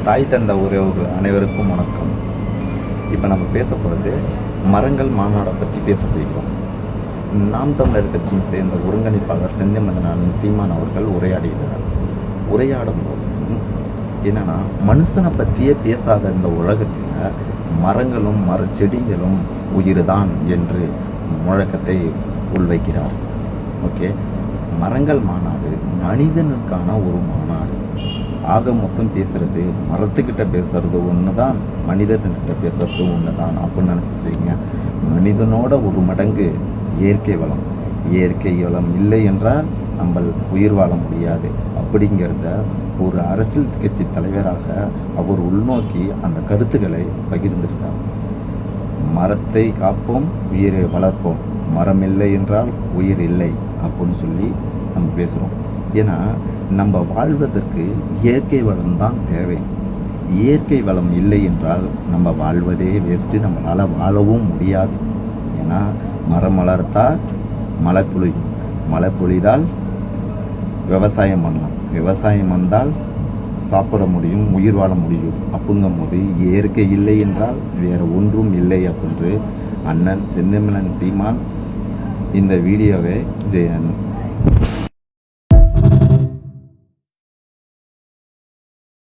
தாய் தந்த உறவுகள் அனைவருக்கும் வணக்கம். இப்போ நம்ம பேச போகிறது மரங்கள் மாநாடை பற்றி பேச போகிறோம். நாம் தமிழர் கட்சியை சேர்ந்த ஒருங்கிணைப்பாளர் செந்தமிழன் சீமான் அவர்கள் உரையாடும் போது என்னன்னா, மனுஷனை பற்றியே பேசாத இந்த உலகத்தில் மரங்களும் செடிகளும் உயிர் தான் என்று முழக்கத்தை உள்வைக்கிறார். ஓகே, மரங்கள் மாநாடு மனிதனுக்கான ஒரு மாநாடு. ஆக மொத்தம் பேசுறது மரத்துக்கிட்ட பேசுறது ஒன்று தான், மனிதன்கிட்ட பேசுறது ஒன்று தான் அப்படின்னு நினச்சிட்ருக்கீங்க. மனிதனோட ஒரு மடங்கு இயற்கை வளம் இல்லை என்றால் நம்ம உயிர் வாழ முடியாது அப்படிங்கிறத ஒரு அரசியல் கட்சி தலைவராக அவர் உள்நோக்கி அந்த கருத்துக்களை பகிர்ந்திருக்கார். மரத்தை காப்போம், உயிரை வளர்ப்போம், மரம் இல்லை என்றால் உயிர் இல்லை அப்படின்னு சொல்லி நம்ம பேசுகிறோம். ஏன்னா நம்ம வாழ்வதற்கு இயற்கை வளம் தான் தேவை. இயற்கை வளம் இல்லை என்றால் நம்ம வாழ்வதே வேஸ்ட்டு, நம்மளால் வாழவும் முடியாது. ஏன்னா மரம் வளர்த்தால் மழை பொழிதால் விவசாயம் பண்ணலாம், விவசாயம் வந்தால் சாப்பிட முடியும், உயிர் வாழ முடியும். அப்படிங்கும் போது இயற்கை இல்லை என்றால் வேறு ஒன்றும் இல்லை அப்படின்னு அண்ணன் செந்தமிழன் சீமான் இந்த வீடியோவை